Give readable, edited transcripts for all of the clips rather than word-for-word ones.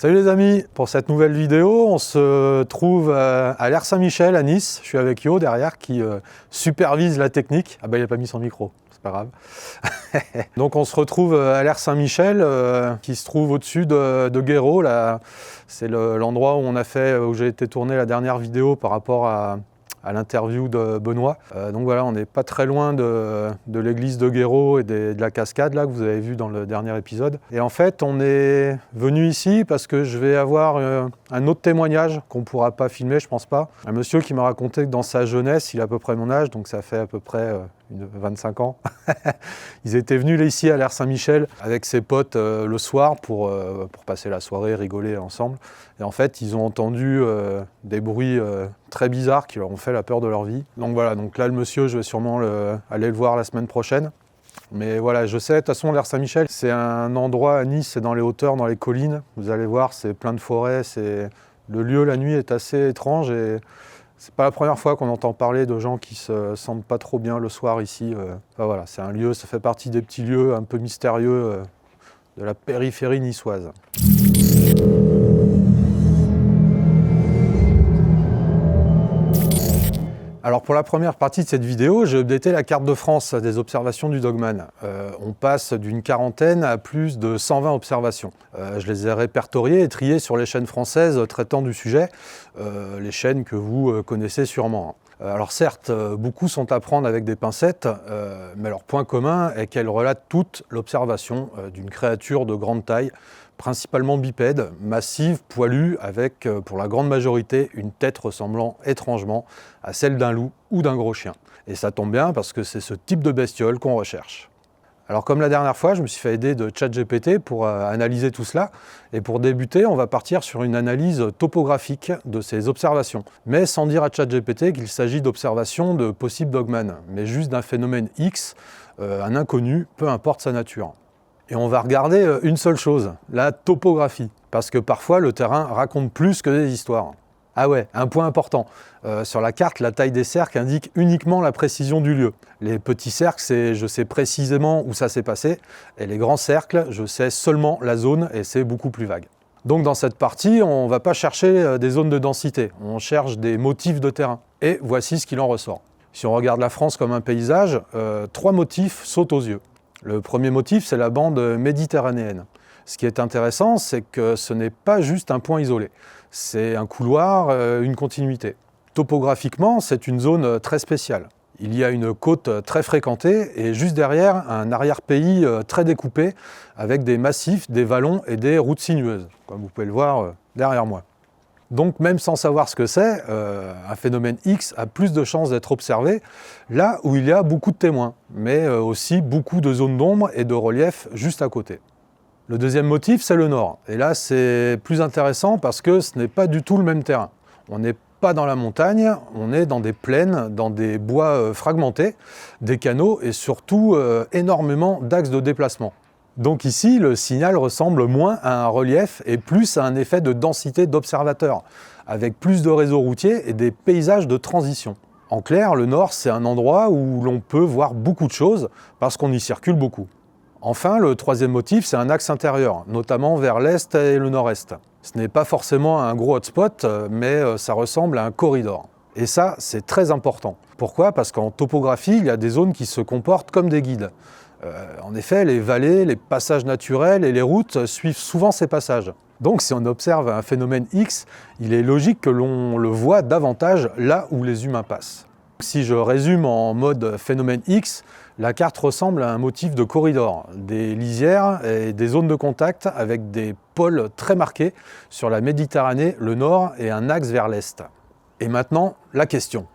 Salut les amis, pour cette nouvelle vidéo, on se trouve à l'Air Saint-Michel à Nice. Je suis avec Yo derrière qui supervise la technique. Ah bah il n'a pas mis son micro, c'est pas grave. Donc on se retrouve à l'Air Saint-Michel qui se trouve au-dessus de Guéraud. C'est l'endroit où j'ai été tourner la dernière vidéo par rapport à l'interview de Benoît. Donc voilà, on n'est pas très loin de l'église de Guéraud et de la cascade là, que vous avez vu dans le dernier épisode. Et en fait, on est venu ici parce que je vais avoir un autre témoignage qu'on ne pourra pas filmer, je pense pas. Un monsieur qui m'a raconté que dans sa jeunesse, il a à peu près mon âge, donc ça fait à peu près 25 ans. Ils étaient venus là, ici à l'Air Saint-Michel avec ses potes le soir pour passer la soirée, rigoler ensemble. Et en fait, ils ont entendu des bruits très bizarres qui leur ont fait la peur de leur vie. Donc voilà, donc là le monsieur, je vais sûrement aller le voir la semaine prochaine. Mais voilà, je sais, de toute façon, l'Air Saint-Michel, c'est un endroit à Nice, c'est dans les hauteurs, dans les collines. Vous allez voir, c'est plein de forêts. Le lieu, la nuit, est assez étrange et c'est pas la première fois qu'on entend parler de gens qui se sentent pas trop bien le soir ici. Enfin, voilà, c'est un lieu, ça fait partie des petits lieux un peu mystérieux de la périphérie niçoise. Alors pour la première partie de cette vidéo, j'ai updaté la carte de France des observations du Dogman. On passe d'une quarantaine à plus de 120 observations. Je les ai répertoriées et triées sur les chaînes françaises traitant du sujet, les chaînes que vous connaissez sûrement. Alors certes, beaucoup sont à prendre avec des pincettes, mais leur point commun est qu'elles relatent toute l'observation d'une créature de grande taille, principalement bipède, massive, poilue, avec, pour la grande majorité, une tête ressemblant étrangement à celle d'un loup ou d'un gros chien. Et ça tombe bien parce que c'est ce type de bestiole qu'on recherche. Alors comme la dernière fois, je me suis fait aider de ChatGPT pour analyser tout cela. Et pour débuter, on va partir sur une analyse topographique de ces observations. Mais sans dire à ChatGPT qu'il s'agit d'observations de possibles dogman, mais juste d'un phénomène X, un inconnu, peu importe sa nature. Et on va regarder une seule chose, la topographie. Parce que parfois, le terrain raconte plus que des histoires. Ah ouais, un point important. Sur la carte, la taille des cercles indique uniquement la précision du lieu. Les petits cercles, je sais précisément où ça s'est passé. Et les grands cercles, je sais seulement la zone et c'est beaucoup plus vague. Donc dans cette partie, on ne va pas chercher des zones de densité. On cherche des motifs de terrain. Et voici ce qu'il en ressort. Si on regarde la France comme un paysage, 3 motifs sautent aux yeux. Le premier motif, c'est la bande méditerranéenne. Ce qui est intéressant, c'est que ce n'est pas juste un point isolé. C'est un couloir, une continuité. Topographiquement, c'est une zone très spéciale. Il y a une côte très fréquentée et juste derrière, un arrière-pays très découpé avec des massifs, des vallons et des routes sinueuses, comme vous pouvez le voir derrière moi. Donc même sans savoir ce que c'est, un phénomène X a plus de chances d'être observé là où il y a beaucoup de témoins, mais aussi beaucoup de zones d'ombre et de relief juste à côté. Le deuxième motif, c'est le nord. Et là, c'est plus intéressant parce que ce n'est pas du tout le même terrain. On n'est pas dans la montagne, on est dans des plaines, dans des bois fragmentés, des canaux et surtout énormément d'axes de déplacement. Donc ici, le signal ressemble moins à un relief et plus à un effet de densité d'observateurs, avec plus de réseaux routiers et des paysages de transition. En clair, le nord, c'est un endroit où l'on peut voir beaucoup de choses parce qu'on y circule beaucoup. Enfin, le troisième motif, c'est un axe intérieur, notamment vers l'est et le nord-est. Ce n'est pas forcément un gros hotspot, mais ça ressemble à un corridor. Et ça, c'est très important. Pourquoi ? Parce qu'en topographie, il y a des zones qui se comportent comme des guides. En effet, les vallées, les passages naturels et les routes suivent souvent ces passages. Donc si on observe un phénomène X, il est logique que l'on le voit davantage là où les humains passent. Si je résume en mode phénomène X, la carte ressemble à un motif de corridor, des lisières et des zones de contact avec des pôles très marqués sur la Méditerranée, le nord et un axe vers l'est. Et maintenant, la question.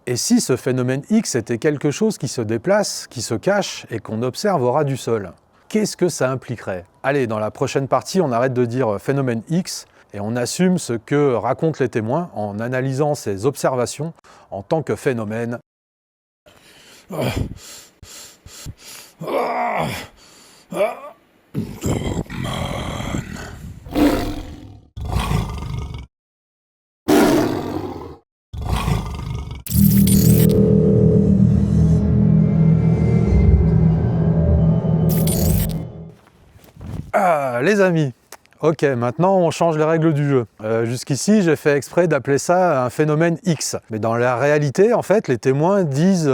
Et si ce phénomène X était quelque chose qui se déplace, qui se cache et qu'on observe au ras du sol? Qu'est-ce que ça impliquerait? Allez, dans la prochaine partie, on arrête de dire phénomène X et on assume ce que racontent les témoins en analysant ces observations en tant que phénomène. Ah, les amis, Ok, maintenant on change les règles du jeu. Jusqu'ici, j'ai fait exprès d'appeler ça un phénomène X. Mais dans la réalité, en fait, les témoins disent,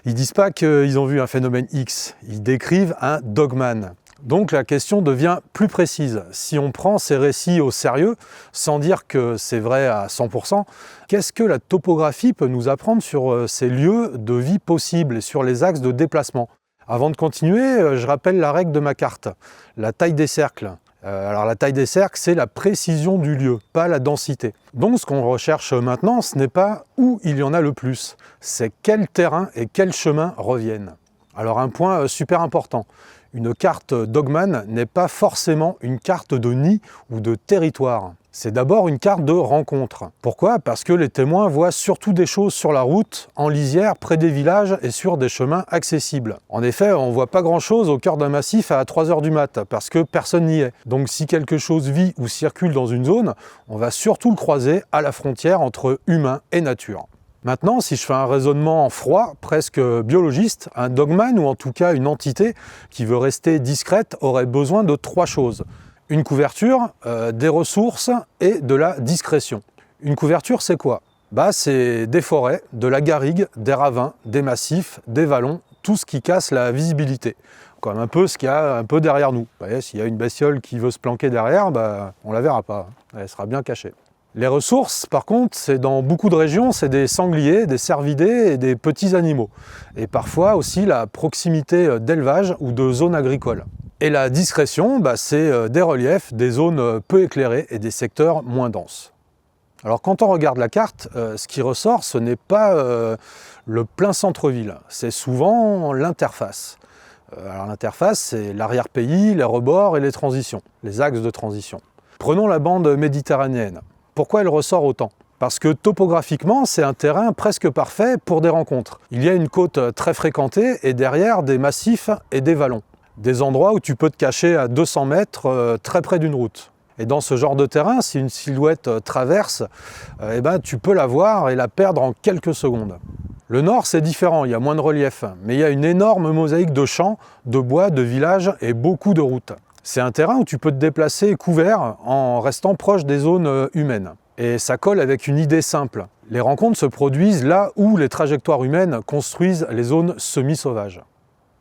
ils disent pas qu'ils ont vu un phénomène X, ils décrivent un dogman. Donc la question devient plus précise. Si on prend ces récits au sérieux, sans dire que c'est vrai à 100%, qu'est-ce que la topographie peut nous apprendre sur ces lieux de vie possibles et sur les axes de déplacement? Avant de continuer, je rappelle la règle de ma carte, la taille des cercles. Alors la taille des cercles, c'est la précision du lieu, pas la densité. Donc ce qu'on recherche maintenant, ce n'est pas où il y en a le plus, c'est quel terrain et quels chemins reviennent. Alors un point super important, une carte Dogman n'est pas forcément une carte de nid ou de territoire. C'est d'abord une carte de rencontre. Pourquoi? Parce que les témoins voient surtout des choses sur la route, en lisière, près des villages et sur des chemins accessibles. En effet, on ne voit pas grand-chose au cœur d'un massif à 3 h du mat, parce que personne n'y est. Donc si quelque chose vit ou circule dans une zone, on va surtout le croiser à la frontière entre humain et nature. Maintenant, si je fais un raisonnement froid, presque biologiste, un dogman, ou en tout cas une entité qui veut rester discrète, aurait besoin de 3 choses. Une couverture, des ressources et de la discrétion. Une couverture, c'est quoi? C'est des forêts, de la garrigue, des ravins, des massifs, des vallons, tout ce qui casse la visibilité. Comme un peu ce qu'il y a un peu derrière nous. Vous voyez, s'il y a une bestiole qui veut se planquer derrière, on la verra pas, elle sera bien cachée. Les ressources, par contre, c'est dans beaucoup de régions, c'est des sangliers, des cervidés et des petits animaux. Et parfois aussi la proximité d'élevage ou de zones agricoles. Et la discrétion, c'est des reliefs, des zones peu éclairées et des secteurs moins denses. Alors quand on regarde la carte, ce qui ressort, ce n'est pas le plein centre-ville, c'est souvent l'interface. Alors l'interface, c'est l'arrière-pays, les rebords et les transitions, les axes de transition. Prenons la bande méditerranéenne. Pourquoi elle ressort autant? Parce que topographiquement, c'est un terrain presque parfait pour des rencontres. Il y a une côte très fréquentée et derrière des massifs et des vallons. Des endroits où tu peux te cacher à 200 mètres très près d'une route. Et dans ce genre de terrain, si une silhouette traverse, tu peux la voir et la perdre en quelques secondes. Le nord, c'est différent, il y a moins de relief, mais il y a une énorme mosaïque de champs, de bois, de villages et beaucoup de routes. C'est un terrain où tu peux te déplacer couvert en restant proche des zones humaines. Et ça colle avec une idée simple. Les rencontres se produisent là où les trajectoires humaines construisent les zones semi-sauvages.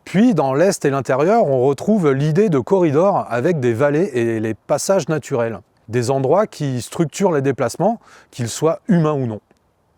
Puis, dans l'est et l'intérieur, on retrouve l'idée de corridors avec des vallées et les passages naturels. Des endroits qui structurent les déplacements, qu'ils soient humains ou non.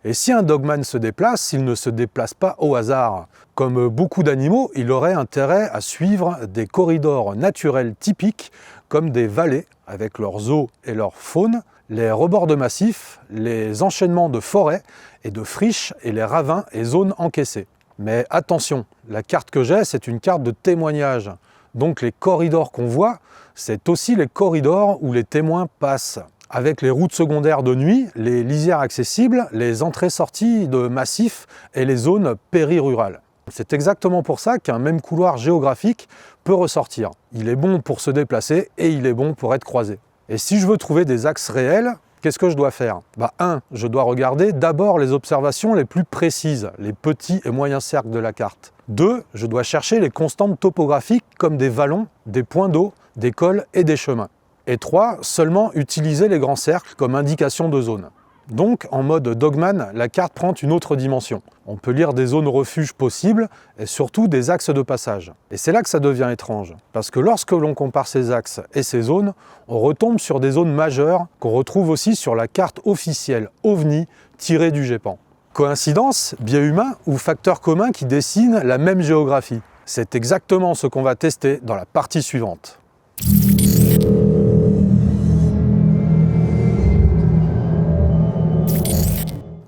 Et si un dogman se déplace, il ne se déplace pas au hasard. Comme beaucoup d'animaux, il aurait intérêt à suivre des corridors naturels typiques, comme des vallées, avec leurs eaux et leur faune, les rebords de massifs, les enchaînements de forêts et de friches et les ravins et zones encaissées. Mais attention, la carte que j'ai, c'est une carte de témoignage. Donc les corridors qu'on voit, c'est aussi les corridors où les témoins passent. Avec les routes secondaires de nuit, les lisières accessibles, les entrées-sorties de massifs et les zones périrurales. C'est exactement pour ça qu'un même couloir géographique peut ressortir. Il est bon pour se déplacer et il est bon pour être croisé. Et si je veux trouver des axes réels, qu'est-ce que je dois faire? 1. Je dois regarder d'abord les observations les plus précises, les petits et moyens cercles de la carte. 2. Je dois chercher les constantes topographiques comme des vallons, des points d'eau, des cols et des chemins. Et 3. Seulement utiliser les grands cercles comme indication de zone. Donc, en mode dogman, la carte prend une autre dimension. On peut lire des zones refuges possibles et surtout des axes de passage. Et c'est là que ça devient étrange, parce que lorsque l'on compare ces axes et ces zones, on retombe sur des zones majeures qu'on retrouve aussi sur la carte officielle OVNI tirée du GEPAN. Coïncidence, biais humain ou facteur commun qui dessinent la même géographie? C'est exactement ce qu'on va tester dans la partie suivante.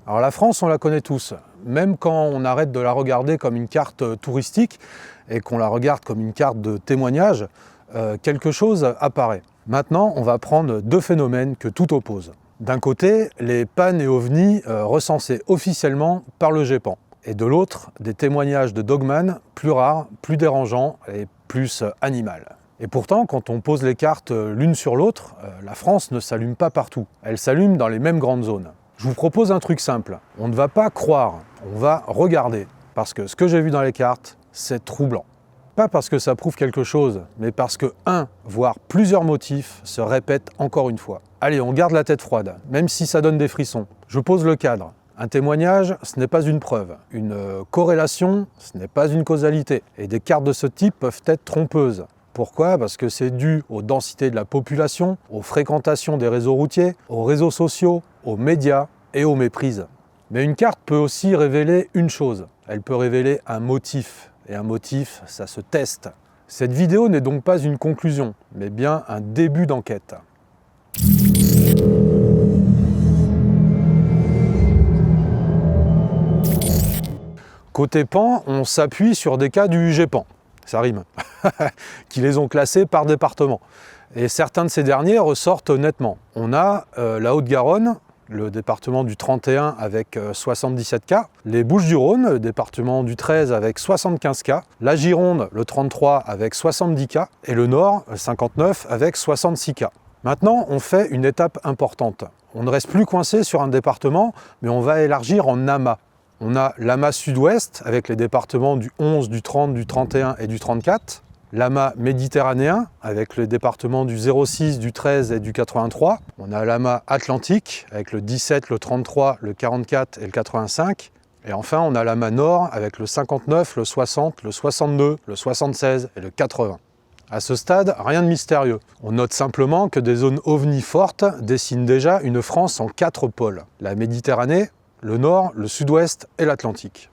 Alors la France, on la connaît tous, même quand on arrête de la regarder comme une carte touristique et qu'on la regarde comme une carte de témoignage, quelque chose apparaît. Maintenant, on va prendre 2 phénomènes que tout oppose. D'un côté, les pannes et ovnis recensés officiellement par le GEPAN, et de l'autre, des témoignages de dogman plus rares, plus dérangeants et plus animal. Et pourtant, quand on pose les cartes l'une sur l'autre, la France ne s'allume pas partout. Elle s'allume dans les mêmes grandes zones. Je vous propose un truc simple. On ne va pas croire, on va regarder. Parce que ce que j'ai vu dans les cartes, c'est troublant. Pas parce que ça prouve quelque chose, mais parce que un, voire plusieurs motifs se répètent encore une fois. Allez, on garde la tête froide, même si ça donne des frissons. Je pose le cadre. Un témoignage, ce n'est pas une preuve. Une corrélation, ce n'est pas une causalité. Et des cartes de ce type peuvent être trompeuses. Pourquoi? Parce que c'est dû aux densités de la population, aux fréquentations des réseaux routiers, aux réseaux sociaux, aux médias et aux méprises. Mais une carte peut aussi révéler une chose. Elle peut révéler un motif. Et un motif, ça se teste. Cette vidéo n'est donc pas une conclusion, mais bien un début d'enquête. Côté PAN, on s'appuie sur des cas du GEPAN, ça rime, qui les ont classés par département. Et certains de ces derniers ressortent nettement. On a la Haute-Garonne, le département du 31 avec 77 cas, les Bouches-du-Rhône, le département du 13 avec 75 cas, la Gironde, le 33 avec 70 cas, et le Nord, le 59 avec 66 cas. Maintenant, on fait une étape importante. On ne reste plus coincé sur un département, mais on va élargir en amas. On a l'amas sud-ouest avec les départements du 11, du 30, du 31 et du 34. L'amas méditerranéen avec les départements du 06, du 13 et du 83. On a l'amas atlantique avec le 17, le 33, le 44 et le 85. Et enfin, on a l'amas nord avec le 59, le 60, le 62, le 76 et le 80. À ce stade, rien de mystérieux. On note simplement que des zones ovni fortes dessinent déjà une France en 4 pôles. La Méditerranée, le nord, le sud-ouest et l'Atlantique.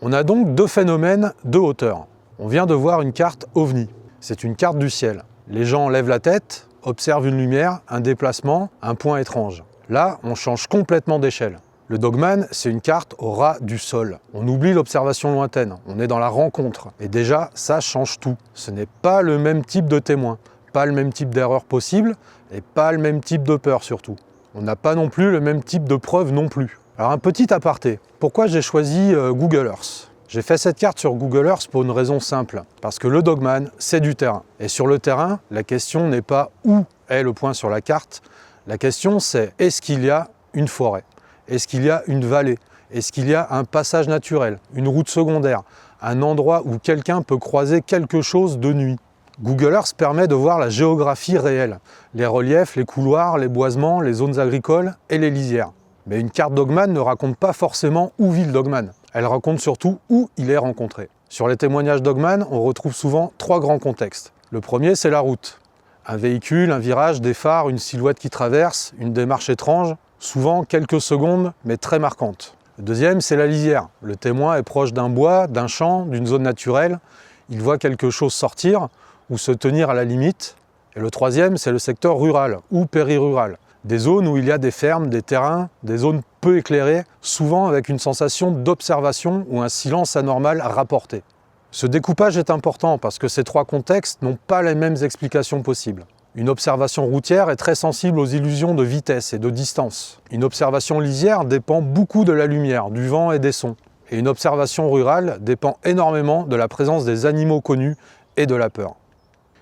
On a donc deux phénomènes de hauteur. On vient de voir une carte OVNI. C'est une carte du ciel. Les gens lèvent la tête, observent une lumière, un déplacement, un point étrange. Là, on change complètement d'échelle. Le Dogman, c'est une carte au ras du sol. On oublie l'observation lointaine, on est dans la rencontre. Et déjà, ça change tout. Ce n'est pas le même type de témoin, pas le même type d'erreur possible, et pas le même type de peur surtout. On n'a pas non plus le même type de preuve non plus. Alors un petit aparté, pourquoi j'ai choisi Google Earth? J'ai fait cette carte sur Google Earth pour une raison simple, parce que le Dogman, c'est du terrain. Et sur le terrain, la question n'est pas où est le point sur la carte, la question c'est est-ce qu'il y a une forêt? Est-ce qu'il y a une vallée? Est-ce qu'il y a un passage naturel, une route secondaire, un endroit où quelqu'un peut croiser quelque chose de nuit? Google Earth permet de voir la géographie réelle, les reliefs, les couloirs, les boisements, les zones agricoles et les lisières. Mais une carte Dogman ne raconte pas forcément où vit le Dogman. Elle raconte surtout où il est rencontré. Sur les témoignages Dogman, on retrouve souvent 3 grands contextes. Le premier, c'est la route. Un véhicule, un virage, des phares, une silhouette qui traverse, une démarche étrange, souvent quelques secondes, mais très marquantes. Le deuxième, c'est la lisière. Le témoin est proche d'un bois, d'un champ, d'une zone naturelle. Il voit quelque chose sortir ou se tenir à la limite. Et le troisième, c'est le secteur rural ou périrural. Des zones où il y a des fermes, des terrains, des zones peu éclairées, souvent avec une sensation d'observation ou un silence anormal rapporté. Ce découpage est important parce que ces 3 contextes n'ont pas les mêmes explications possibles. Une observation routière est très sensible aux illusions de vitesse et de distance. Une observation lisière dépend beaucoup de la lumière, du vent et des sons. Et une observation rurale dépend énormément de la présence des animaux connus et de la peur.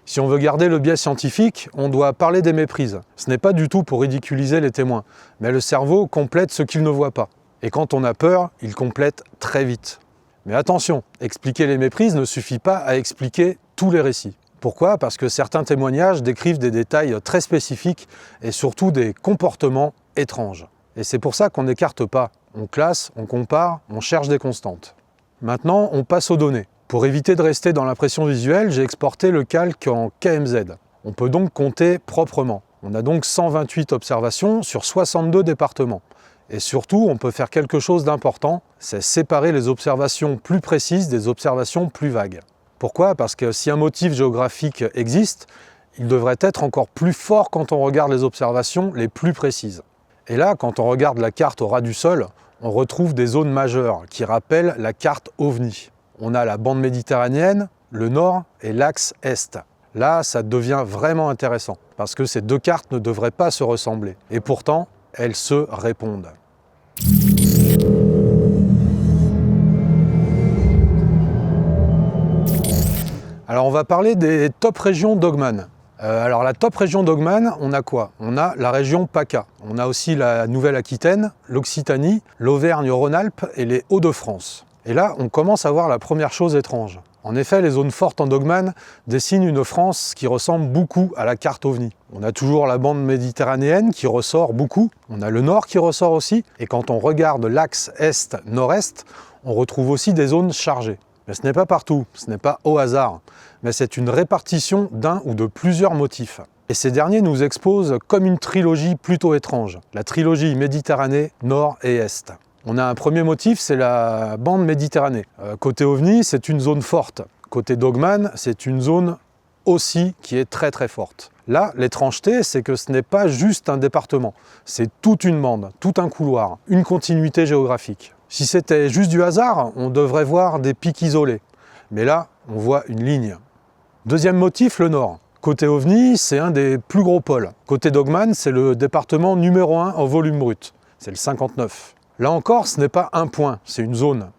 Si on veut garder le biais scientifique, on doit parler des méprises. Ce n'est pas du tout pour ridiculiser les témoins, mais le cerveau complète ce qu'il ne voit pas. Et quand on a peur, il complète très vite. Mais attention, expliquer les méprises ne suffit pas à expliquer tous les récits. Pourquoi? Parce que certains témoignages décrivent des détails très spécifiques et surtout des comportements étranges. Et c'est pour ça qu'on n'écarte pas. On classe, on compare, on cherche des constantes. Maintenant, on passe aux données. Pour éviter de rester dans l'impression visuelle, j'ai exporté le calque en KMZ. On peut donc compter proprement. On a donc 128 observations sur 62 départements. Et surtout, on peut faire quelque chose d'important, c'est séparer les observations plus précises des observations plus vagues. Pourquoi? Parce que si un motif géographique existe, il devrait être encore plus fort quand on regarde les observations les plus précises. Et là, quand on regarde la carte au ras du sol, on retrouve des zones majeures qui rappellent la carte OVNI. On a la bande méditerranéenne, le nord et l'axe est. Là, ça devient vraiment intéressant, parce que ces 2 cartes ne devraient pas se ressembler. Et pourtant, elles se répondent. Alors on va parler des top régions Dogman. Alors la top région Dogman, on a quoi? On a la région PACA. On a aussi la Nouvelle-Aquitaine, l'Occitanie, l'Auvergne-Rhône-Alpes et les Hauts-de-France. Et là, on commence à voir la première chose étrange. En effet, les zones fortes en dogman dessinent une France qui ressemble beaucoup à la carte OVNI. On a toujours la bande méditerranéenne qui ressort beaucoup, on a le nord qui ressort aussi, et quand on regarde l'axe est-nord-est, on retrouve aussi des zones chargées. Mais ce n'est pas partout, ce n'est pas au hasard, mais c'est une répartition d'un ou de plusieurs motifs. Et ces derniers nous exposent comme une trilogie plutôt étrange, la trilogie Méditerranée, Nord et Est. On a un premier motif, c'est la bande Méditerranée. Côté OVNI, c'est une zone forte. Côté dogman, c'est une zone aussi qui est très très forte. Là, l'étrangeté, c'est que ce n'est pas juste un département, c'est toute une bande, tout un couloir, une continuité géographique. Si c'était juste du hasard, on devrait voir des pics isolés. Mais là, on voit une ligne. Deuxième motif, le nord. Côté OVNI, c'est un des plus gros pôles. Côté dogman, c'est le département numéro 1 en volume brut. C'est le 59. Là encore, ce n'est pas un point, c'est une zone.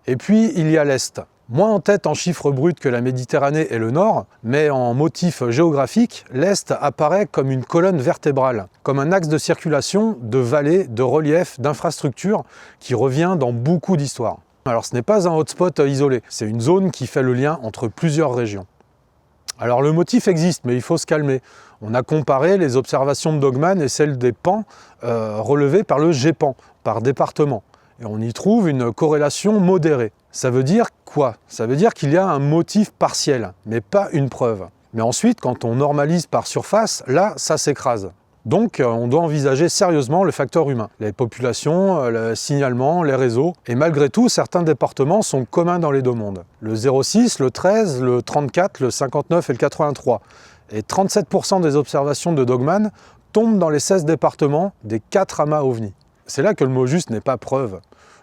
Et puis, il y a l'Est. Moins en tête en chiffres bruts que la Méditerranée et le Nord, mais en motif géographique, l'Est apparaît comme une colonne vertébrale, comme un axe de circulation, de vallées, de reliefs, d'infrastructures qui revient dans beaucoup d'histoires. Alors ce n'est pas un hotspot isolé, c'est une zone qui fait le lien entre plusieurs régions. Alors le motif existe, mais il faut se calmer. On a comparé les observations de dogman et celles des pans relevées par le GEPAN, par département. Et on y trouve une corrélation modérée. Ça veut dire quoi? Ça veut dire qu'il y a un motif partiel, mais pas une preuve. Mais ensuite, quand on normalise par surface, là, ça s'écrase. Donc, on doit envisager sérieusement le facteur humain. Les populations, le signalement, les réseaux. Et malgré tout, certains départements sont communs dans les deux mondes. Le 06, le 13, le 34, le 59 et le 83. Et 37% des observations de dogman tombent dans les 16 départements des 4 amas OVNI. C'est là que le mot juste n'est pas preuve.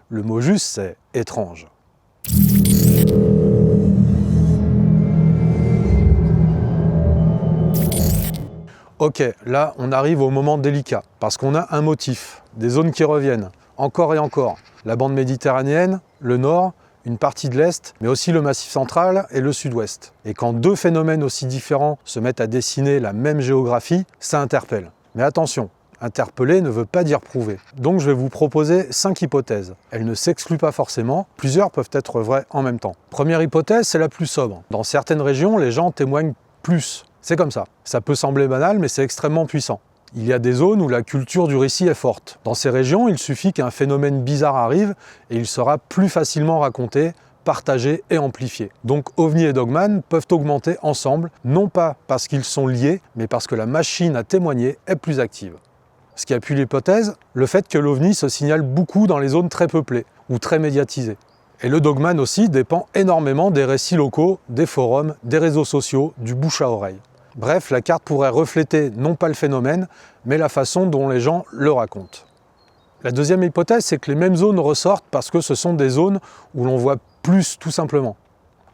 Le mot juste, c'est étrange. Ok, là on arrive au moment délicat, parce qu'on a un motif, des zones qui reviennent, encore et encore. La bande méditerranéenne, le nord, une partie de l'est, mais aussi le massif central et le sud-ouest. Et quand deux phénomènes aussi différents se mettent à dessiner la même géographie, ça interpelle. Mais attention, interpeller ne veut pas dire prouver. Donc je vais vous proposer 5 hypothèses. Elles ne s'excluent pas forcément, plusieurs peuvent être vraies en même temps. Première hypothèse, c'est la plus sobre. Dans certaines régions, les gens témoignent plus. C'est comme ça. Ça peut sembler banal, mais c'est extrêmement puissant. Il y a des zones où la culture du récit est forte. Dans ces régions, il suffit qu'un phénomène bizarre arrive et il sera plus facilement raconté, partagé et amplifié. Donc OVNI et dogman peuvent augmenter ensemble, non pas parce qu'ils sont liés, mais parce que la machine à témoigner est plus active. Ce qui appuie l'hypothèse, le fait que l'OVNI se signale beaucoup dans les zones très peuplées ou très médiatisées. Et le dogman aussi dépend énormément des récits locaux, des forums, des réseaux sociaux, du bouche à oreille. Bref, la carte pourrait refléter non pas le phénomène, mais la façon dont les gens le racontent. La deuxième hypothèse, c'est que les mêmes zones ressortent parce que ce sont des zones où l'on voit plus tout simplement.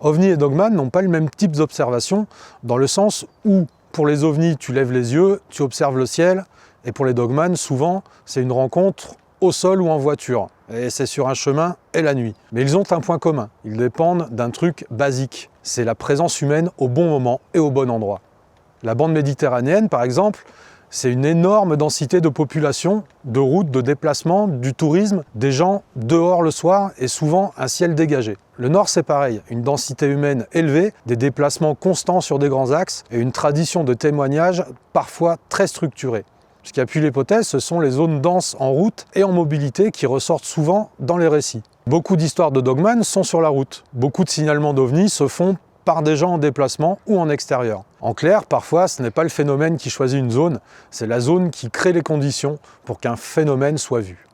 OVNI et dogman n'ont pas le même type d'observation, dans le sens où, pour les OVNI, tu lèves les yeux, tu observes le ciel, et pour les dogman, souvent, c'est une rencontre au sol ou en voiture, et c'est sur un chemin et la nuit. Mais ils ont un point commun, ils dépendent d'un truc basique, c'est la présence humaine au bon moment et au bon endroit. La bande méditerranéenne, par exemple, c'est une énorme densité de population, de routes, de déplacements, du tourisme, des gens dehors le soir et souvent un ciel dégagé. Le nord, c'est pareil, une densité humaine élevée, des déplacements constants sur des grands axes et une tradition de témoignage parfois très structurée. Ce qui appuie l'hypothèse, ce sont les zones denses en route et en mobilité qui ressortent souvent dans les récits. Beaucoup d'histoires de dogman sont sur la route. Beaucoup de signalements d'OVNI se font par des gens en déplacement ou en extérieur. En clair, parfois, ce n'est pas le phénomène qui choisit une zone, c'est la zone qui crée les conditions pour qu'un phénomène soit vu.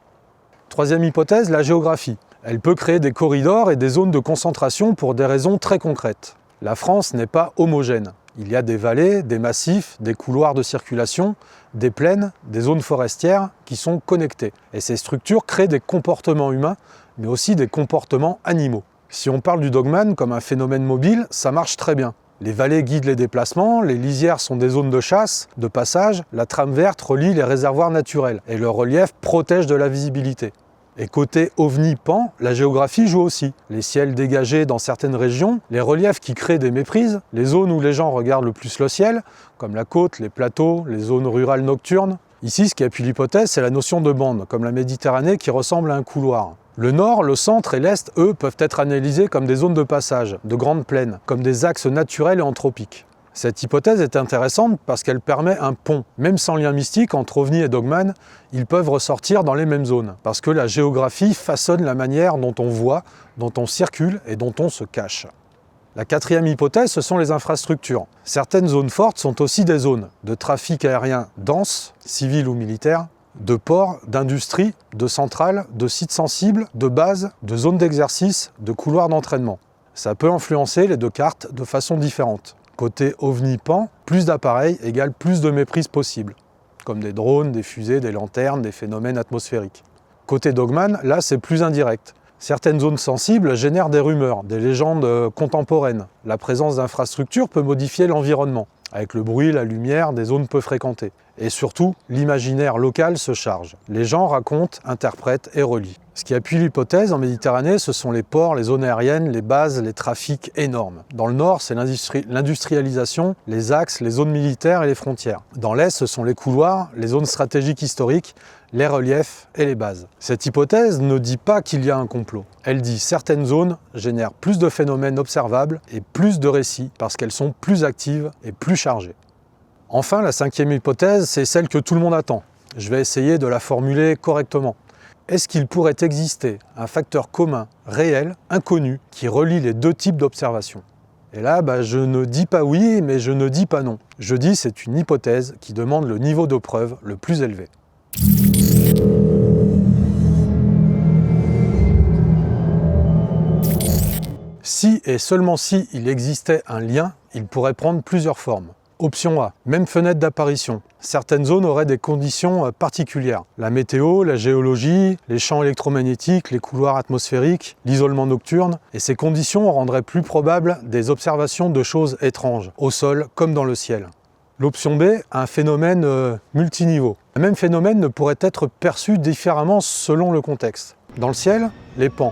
Troisième hypothèse, la géographie. Elle peut créer des corridors et des zones de concentration pour des raisons très concrètes. La France n'est pas homogène. Il y a des vallées, des massifs, des couloirs de circulation, des plaines, des zones forestières qui sont connectées. Et ces structures créent des comportements humains, mais aussi des comportements animaux. Si on parle du dogman comme un phénomène mobile, ça marche très bien. Les vallées guident les déplacements, les lisières sont des zones de chasse, de passage, la trame verte relie les réservoirs naturels et le relief protège de la visibilité. Et côté OVNI-PAN, la géographie joue aussi. Les ciels dégagés dans certaines régions, les reliefs qui créent des méprises, les zones où les gens regardent le plus le ciel, comme la côte, les plateaux, les zones rurales nocturnes. Ici, ce qui appuie l'hypothèse, c'est la notion de bande, comme la Méditerranée qui ressemble à un couloir. Le nord, le centre et l'est, eux, peuvent être analysés comme des zones de passage, de grandes plaines, comme des axes naturels et anthropiques. Cette hypothèse est intéressante parce qu'elle permet un pont. Même sans lien mystique entre OVNI et dogman, ils peuvent ressortir dans les mêmes zones, parce que la géographie façonne la manière dont on voit, dont on circule et dont on se cache. La quatrième hypothèse, ce sont les infrastructures. Certaines zones fortes sont aussi des zones de trafic aérien dense, civil ou militaire, de ports, d'industries, de centrales, de sites sensibles, de bases, de zones d'exercice, de couloirs d'entraînement. Ça peut influencer les deux cartes de façon différente. Côté OVNI-PAN, plus d'appareils égale plus de méprises possibles, comme des drones, des fusées, des lanternes, des phénomènes atmosphériques. Côté dogman, là c'est plus indirect. Certaines zones sensibles génèrent des rumeurs, des légendes contemporaines. La présence d'infrastructures peut modifier l'environnement, avec le bruit, la lumière, des zones peu fréquentées. Et surtout, l'imaginaire local se charge. Les gens racontent, interprètent et relient. Ce qui appuie l'hypothèse en Méditerranée, ce sont les ports, les zones aériennes, les bases, les trafics énormes. Dans le nord, c'est l'industrialisation, les axes, les zones militaires et les frontières. Dans l'est, ce sont les couloirs, les zones stratégiques historiques, les reliefs et les bases. Cette hypothèse ne dit pas qu'il y a un complot. Elle dit certaines zones génèrent plus de phénomènes observables et plus de récits parce qu'elles sont plus actives et plus chargées. Enfin, la cinquième hypothèse, c'est celle que tout le monde attend. Je vais essayer de la formuler correctement. Est-ce qu'il pourrait exister un facteur commun, réel, inconnu, qui relie les deux types d'observations? Et là, je ne dis pas oui, mais je ne dis pas non. Je dis c'est une hypothèse qui demande le niveau de preuve le plus élevé. Si et seulement si il existait un lien, il pourrait prendre plusieurs formes. Option A, même fenêtre d'apparition. Certaines zones auraient des conditions particulières. La météo, la géologie, les champs électromagnétiques, les couloirs atmosphériques, l'isolement nocturne. Et ces conditions rendraient plus probables des observations de choses étranges, au sol comme dans le ciel. L'option B, un phénomène multiniveau. Le même phénomène ne pourrait être perçu différemment selon le contexte. Dans le ciel, les pans.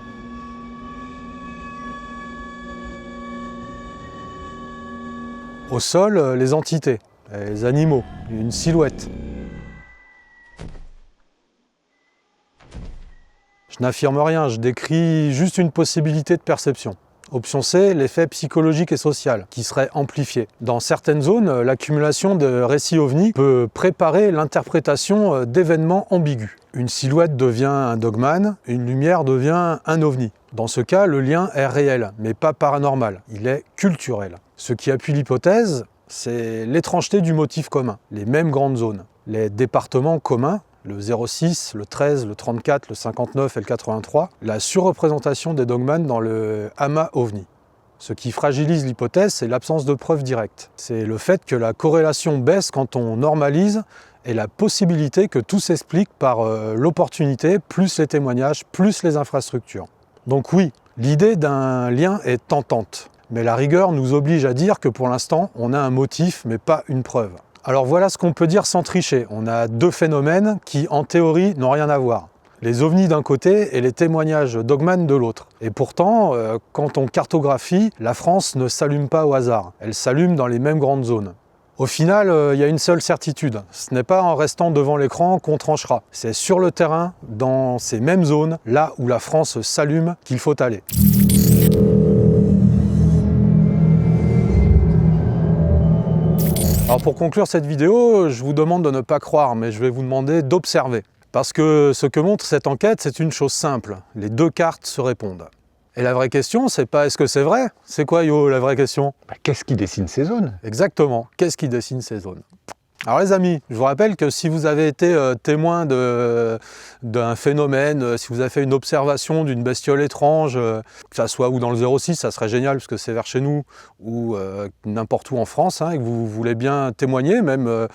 Au sol, les entités, les animaux, une silhouette. Je n'affirme rien, je décris juste une possibilité de perception. Option C, l'effet psychologique et social, qui serait amplifié. Dans certaines zones, l'accumulation de récits ovnis peut préparer l'interprétation d'événements ambigus. Une silhouette devient un dogman, une lumière devient un ovni. Dans ce cas, le lien est réel, mais pas paranormal, il est culturel. Ce qui appuie l'hypothèse, c'est l'étrangeté du motif commun, les mêmes grandes zones. Les départements communs, le 06, le 13, le 34, le 59 et le 83, la surreprésentation des dogmans dans le amas OVNI. Ce qui fragilise l'hypothèse, c'est l'absence de preuves directes. C'est le fait que la corrélation baisse quand on normalise et la possibilité que tout s'explique par l'opportunité, plus les témoignages, plus les infrastructures. Donc oui, l'idée d'un lien est tentante. Mais la rigueur nous oblige à dire que pour l'instant, on a un motif, mais pas une preuve. Alors voilà ce qu'on peut dire sans tricher. On a deux phénomènes qui, en théorie, n'ont rien à voir. Les ovnis d'un côté et les témoignages dogman de l'autre. Et pourtant, quand on cartographie, la France ne s'allume pas au hasard. Elle s'allume dans les mêmes grandes zones. Au final, il y a une seule certitude. Ce n'est pas en restant devant l'écran qu'on tranchera. C'est sur le terrain, dans ces mêmes zones, là où la France s'allume, qu'il faut aller. Alors pour conclure cette vidéo, je vous demande de ne pas croire, mais je vais vous demander d'observer. Parce que ce que montre cette enquête, c'est une chose simple. Les deux cartes se répondent. Et la vraie question, c'est pas est-ce que c'est vrai? C'est quoi, Yo, la vraie question? Qu'est-ce qui dessine ces zones? Exactement, qu'est-ce qui dessine ces zones? Alors les amis, je vous rappelle que si vous avez été témoin d'un phénomène, si vous avez fait une observation d'une bestiole étrange, que ça soit ou dans le 06, ça serait génial parce que c'est vers chez nous, ou n'importe où en France, et que vous voulez bien témoigner, même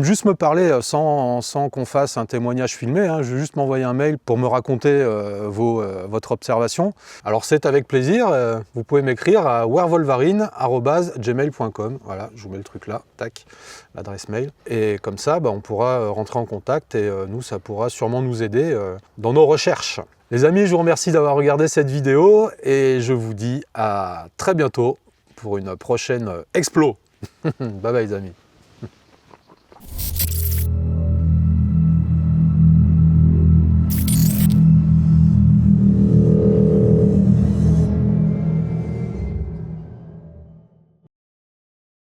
juste me parler sans qu'on fasse un témoignage filmé, je vais juste m'envoyer un mail pour me raconter votre observation. Alors c'est avec plaisir, vous pouvez m'écrire à wervolvarine@gmail.com, voilà, je vous mets le truc là, tac, l'adresse mail. Et comme ça, on pourra rentrer en contact et nous, ça pourra sûrement nous aider dans nos recherches. Les amis, je vous remercie d'avoir regardé cette vidéo et je vous dis à très bientôt pour une prochaine explo. Bye bye les amis.